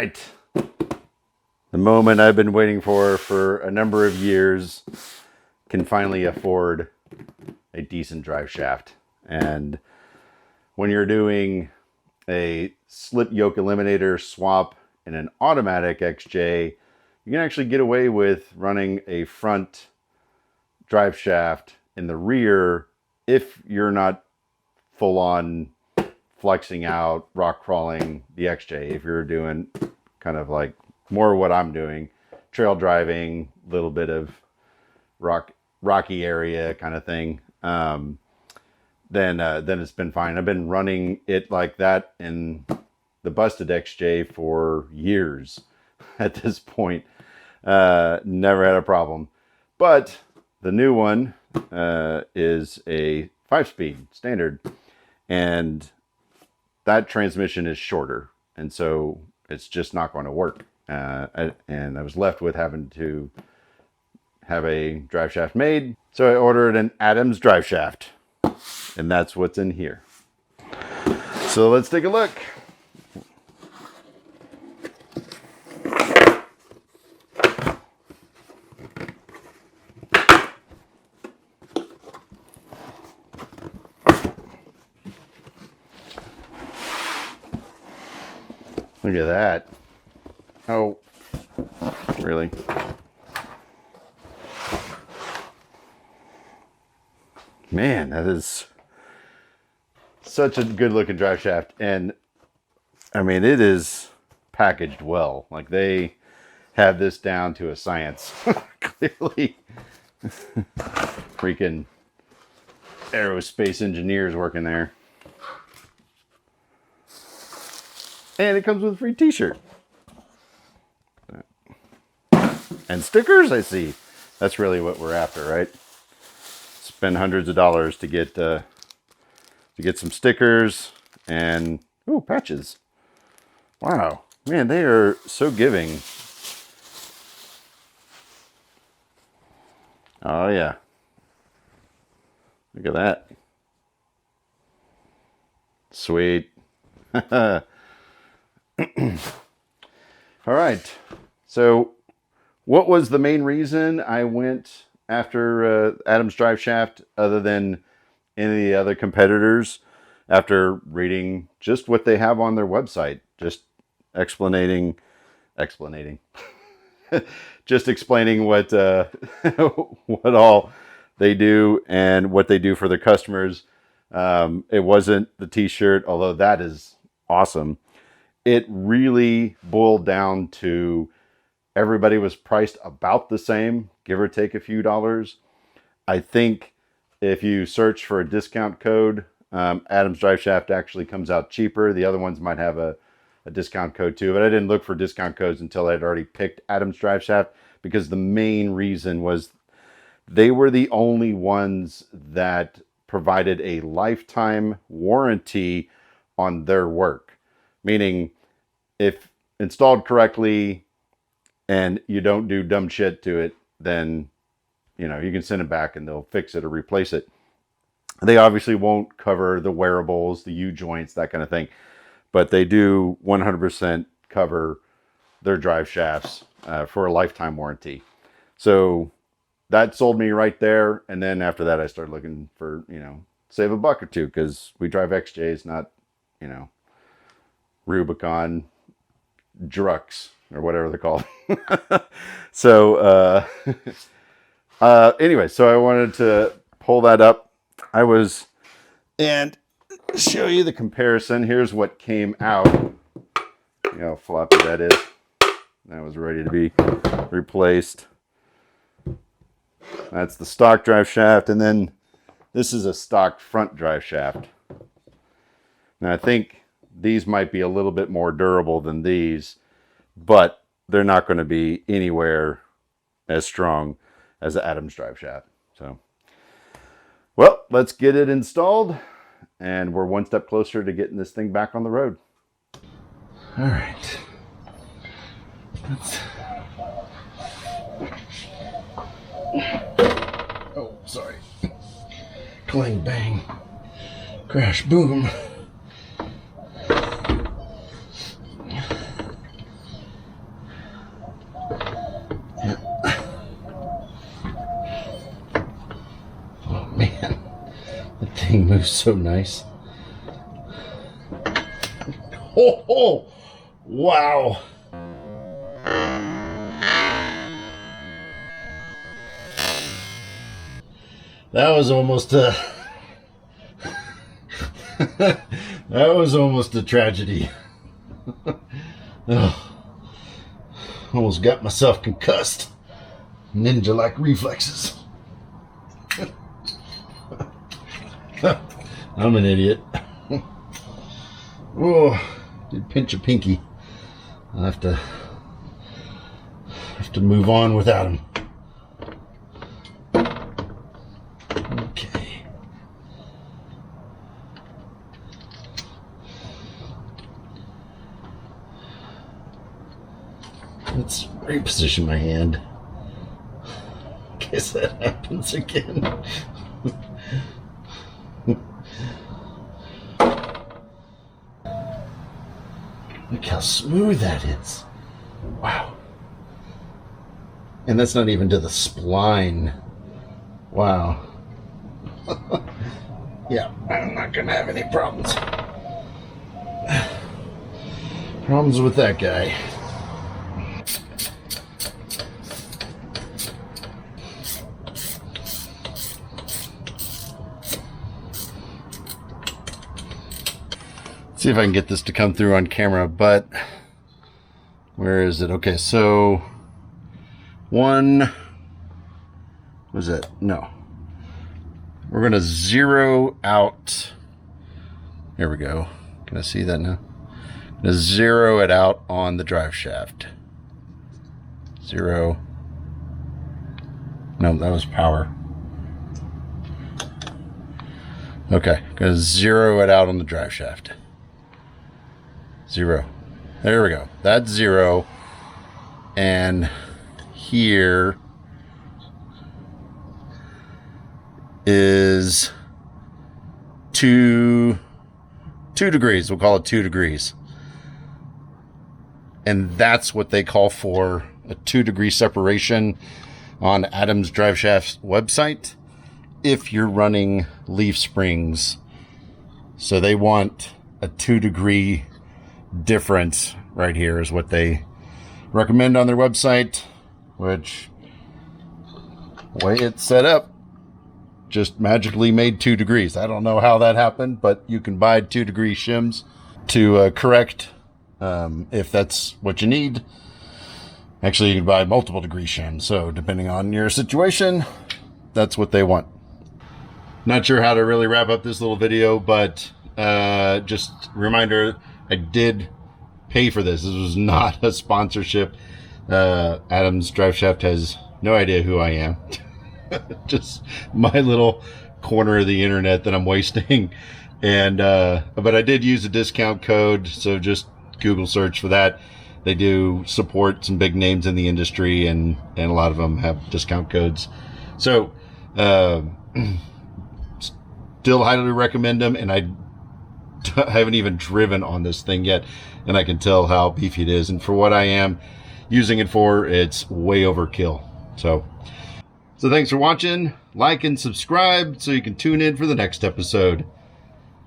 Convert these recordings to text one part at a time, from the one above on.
right. The moment I've been waiting for a number of years, can finally afford a decent drive shaft. And when you're doing a slip yoke eliminator swap in an automatic XJ, you can actually get away with running a front drive shaft in the rear if you're not full on flexing out, rock crawling the XJ. If you're doing kind of like more what I'm doing, trail driving, little bit of rocky area kind of thing, then it's been fine. I've been running it like that in the busted XJ for years at this point. Never had a problem. But the new one is a 5-speed standard, and that transmission is shorter, and so it's just not going to work. And I was left with having to have a drive shaft made, so I ordered an Adams Driveshaft, and that's what's in here. So let's take a look. Look at that. Oh, really? Man, that is such a good looking drive shaft. And I mean, it is packaged well. Like, they have this down to a science. Clearly. Freaking aerospace engineers working there. And it comes with a free t-shirt. And stickers, I see. That's really what we're after, right? Spend hundreds of dollars to get some stickers and patches. Wow, man, they are so giving. Oh yeah, look at that. Sweet. All right, so what was the main reason I went after Adams Driveshaft, other than any of the other competitors? After reading just what they have on their website, just explaining just explaining what what all they do and what they do for their customers. It wasn't the t-shirt, although that is awesome. It really boiled down to everybody was priced about the same, give or take a few dollars. I think if you search for a discount code, Adams Driveshaft actually comes out cheaper. The other ones might have a discount code too, but I didn't look for discount codes until I'd already picked Adams Driveshaft, because the main reason was they were the only ones that provided a lifetime warranty on their work. Meaning, if installed correctly and you don't do dumb shit to it, then you can send it back and they'll fix it or replace it. They obviously won't cover the wearables, the U-joints, that kind of thing, but they do 100% cover their drive shafts for a lifetime warranty. So that sold me right there. And then after that, I started looking for, save a buck or two, because we drive XJs, not, Rubicon Drux or whatever they're called. So anyway, so I wanted to pull that up. And show you the comparison. Here's what came out. You know how floppy that is. That was ready to be replaced. That's the stock drive shaft, and then this is a stock front drive shaft. Now I think these might be a little bit more durable than these, but they're not going to be anywhere as strong as the Adams Driveshaft. So, well, let's get it installed, and we're one step closer to getting this thing back on the road. All right. Oh, sorry. Clang, bang, crash, boom. thing moves so nice. Oh, wow. That was almost a that was almost a tragedy. Oh, almost got myself concussed. Ninja-like reflexes. I'm an idiot. Oh, did pinch a pinky. I'll have to move on without him. Okay. Let's reposition my hand in case that happens again. Look how smooth that is. Wow. And that's not even to the spline. Wow. Yeah, I'm not gonna have any problems. Problems with that guy. See if I can get this to come through on camera, but where is it? Okay, so one, was it? No. We're going to zero out. There we go. Can I see that now? I'm going to zero it out on the drive shaft. Zero. No, that was power. Okay, going to zero it out on the drive shaft. Zero. There we go. That's zero. And here is 2 degrees. We'll call it 2 degrees. And that's what they call for a 2-degree separation on Adams Driveshaft's website if you're running leaf springs. So they want a 2-degree difference right here is what they recommend on their website, which the way it's set up just magically made 2 degrees. I don't know how that happened, but you can buy 2-degree shims to correct if that's what you need. Actually, you can buy multiple degree shims, so depending on your situation, that's what they want. Not sure how to really wrap up this little video, but just a reminder, I did pay for this. This was not a sponsorship. Adams Driveshaft has no idea who I am. Just my little corner of the internet that I'm wasting. And but I did use a discount code, so just Google search for that. They do support some big names in the industry, and a lot of them have discount codes. So still highly recommend them, and I haven't even driven on this thing yet, and I can tell how beefy it is, and for what I am using it for, it's way overkill. So thanks for watching. Like and subscribe so you can tune in for the next episode.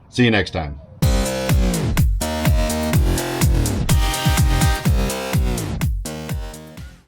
See you next time.